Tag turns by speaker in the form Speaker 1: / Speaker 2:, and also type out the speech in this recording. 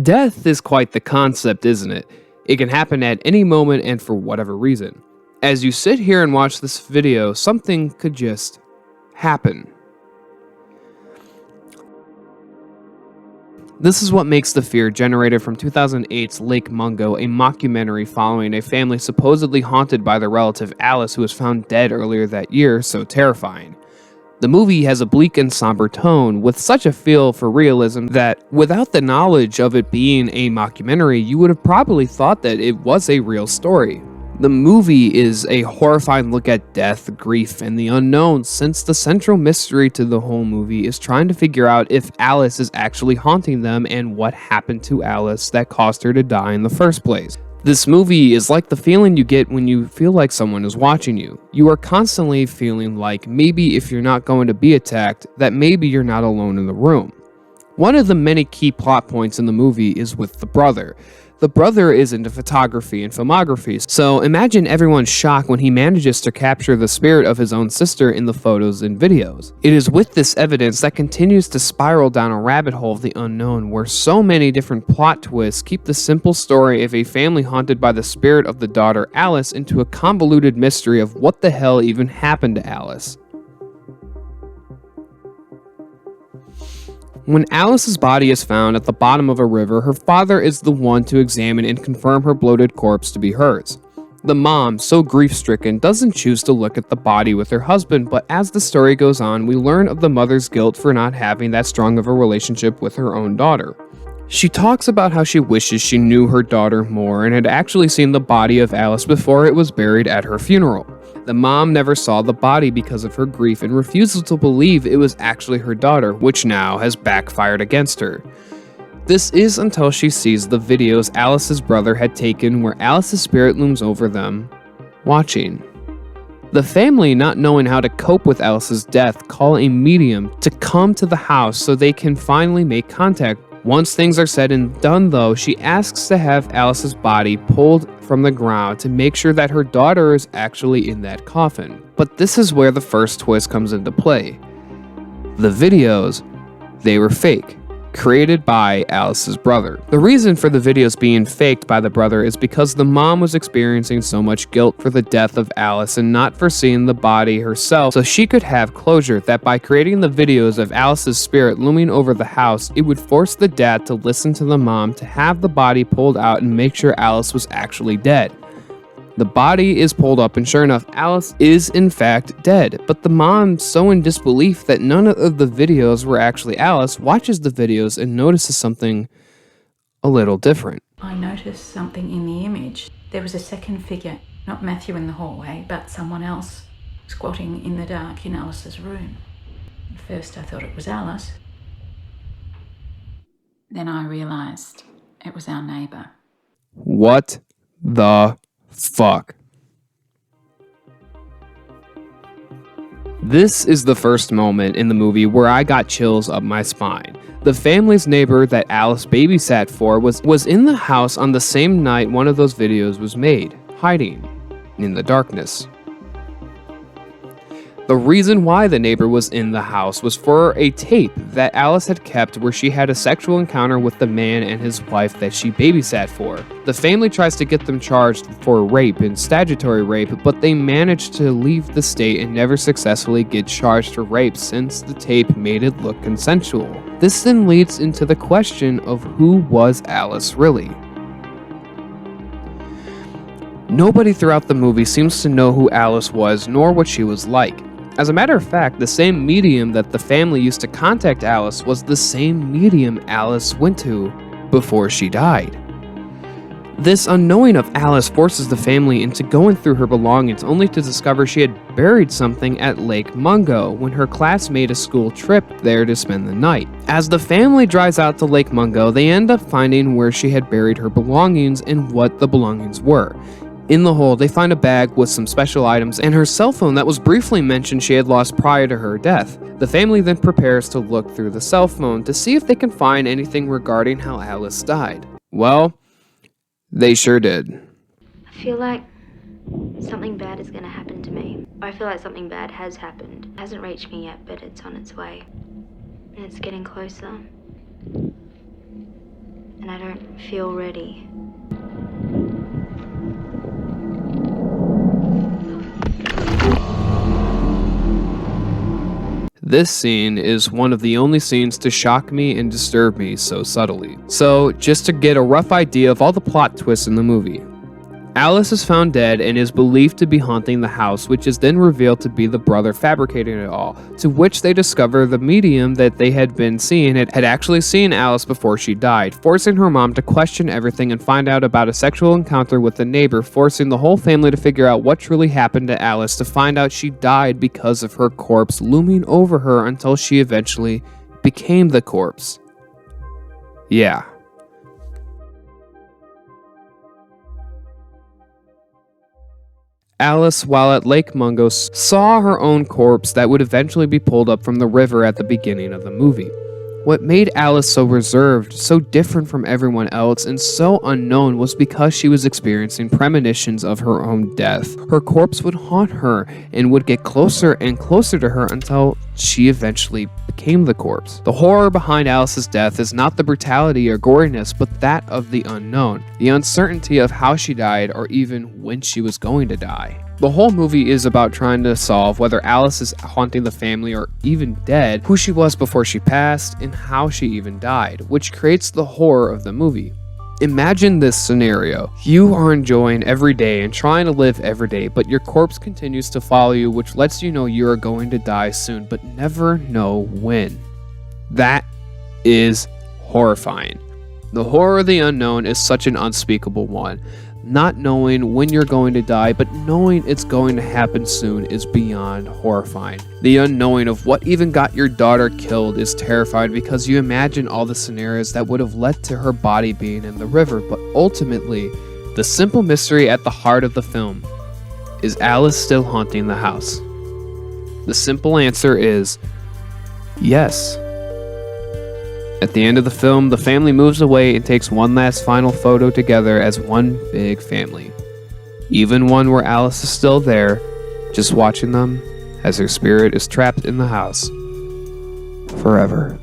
Speaker 1: Death is quite the concept, isn't it? It can happen at any moment and for whatever reason. As you sit here and watch this video, something could just happen. This is what makes The Fear, generated from 2008's Lake Mungo, a mockumentary following a family supposedly haunted by their relative Alice who was found dead earlier that year, so terrifying. The movie has a bleak and somber tone, with such a feel for realism that, without the knowledge of it being a mockumentary, you would have probably thought that it was a real story. The movie is a horrifying look at death, grief, and the unknown, since the central mystery to the whole movie is trying to figure out if Alice is actually haunting them and what happened to Alice that caused her to die in the first place. This movie is like the feeling you get when you feel like someone is watching you. You are constantly feeling like maybe if you're not going to be attacked, that maybe you're not alone in the room. One of the many key plot points in the movie is with the brother. The brother is into photography and filmography, so imagine everyone's shock when he manages to capture the spirit of his own sister in the photos and videos. It is with this evidence that continues to spiral down a rabbit hole of the unknown, where so many different plot twists keep the simple story of a family haunted by the spirit of the daughter Alice into a convoluted mystery of what the hell even happened to Alice. When Alice's body is found at the bottom of a river, her father is the one to examine and confirm her bloated corpse to be hers. The mom, so grief-stricken, doesn't choose to look at the body with her husband, but as the story goes on, we learn of the mother's guilt for not having that strong of a relationship with her own daughter. She talks about how she wishes she knew her daughter more and had actually seen the body of Alice before it was buried at her funeral. The mom never saw the body because of her grief and refuses to believe it was actually her daughter, which now has backfired against her. This is until she sees the videos Alice's brother had taken where Alice's spirit looms over them, watching. The family, not knowing how to cope with Alice's death, call a medium to come to the house so they can finally make contact. Once things are said and done though, she asks to have Alice's body pulled from the ground to make sure that her daughter is actually in that coffin. But this is where the first twist comes into play. The videos, they were fake, created by Alice's brother. The reason for the videos being faked by the brother is because the mom was experiencing so much guilt for the death of Alice and not for seeing the body herself, so she could have closure that by creating the videos of Alice's spirit looming over the house, it would force the dad to listen to the mom to have the body pulled out and make sure Alice was actually dead. The body is pulled up and sure enough, Alice is in fact dead, but the mom, so in disbelief that none of the videos were actually Alice, watches the videos and notices something a little different.
Speaker 2: I noticed something in the image. There was a second figure, not Matthew in the hallway, but someone else squatting in the dark in Alice's room. At first I thought it was Alice. Then I realised it was our neighbour.
Speaker 1: What the fuck? This is the first moment in the movie where I got chills up my spine. The family's neighbor that Alice babysat for was in the house on the same night one of those videos was made, hiding in the darkness. The reason why the neighbor was in the house was for a tape that Alice had kept where she had a sexual encounter with the man and his wife that she babysat for. The family tries to get them charged for rape and statutory rape, but they managed to leave the state and never successfully get charged for rape since the tape made it look consensual. This then leads into the question of who was Alice really? Nobody throughout the movie seems to know who Alice was nor what she was like. As a matter of fact, the same medium that the family used to contact Alice was the same medium Alice went to before she died. This unknowing of Alice forces the family into going through her belongings only to discover she had buried something at Lake Mungo when her class made a school trip there to spend the night. As the family drives out to Lake Mungo, they end up finding where she had buried her belongings and what the belongings were. In the hole, they find a bag with some special items and her cell phone that was briefly mentioned she had lost prior to her death. The family then prepares to look through the cell phone to see if they can find anything regarding how Alice died. Well, they sure did.
Speaker 3: I feel like something bad is going to happen to me. I feel like something bad has happened. It hasn't reached me yet, but it's on its way. And it's getting closer. and I don't feel ready.
Speaker 1: This scene is one of the only scenes to shock me and disturb me so subtly. So, just to get a rough idea of all the plot twists in the movie. Alice is found dead and is believed to be haunting the house, which is then revealed to be the brother fabricating it all, to which they discover the medium that they had been seeing had actually seen Alice before she died, forcing her mom to question everything and find out about a sexual encounter with a neighbor, forcing the whole family to figure out what truly happened to Alice, to find out she died because of her corpse looming over her until she eventually became the corpse. Yeah. Alice, while at Lake Mungo, saw her own corpse that would eventually be pulled up from the river at the beginning of the movie. What made Alice so reserved, so different from everyone else, and so unknown was because she was experiencing premonitions of her own death. Her corpse would haunt her and would get closer and closer to her until she eventually became the corpse. The horror behind Alice's death is not the brutality or goriness, but that of the unknown, the uncertainty of how she died or even when she was going to die. The whole movie is about trying to solve whether Alice is haunting the family or even dead, who she was before she passed, and how she even died, which creates the horror of the movie. Imagine this scenario. You are enjoying every day and trying to live every day, but your corpse continues to follow you, which lets you know you are going to die soon, but never know when. That is horrifying. The horror of the unknown is such an unspeakable one. Not knowing when you're going to die, but knowing it's going to happen soon is beyond horrifying. The unknowing of what even got your daughter killed is terrifying because you imagine all the scenarios that would have led to her body being in the river, but ultimately, the simple mystery at the heart of the film is Alice still haunting the house? The simple answer is yes. At the end of the film, the family moves away and takes one last final photo together as one big family. Even one where Alice is still there, just watching them as her spirit is trapped in the house forever.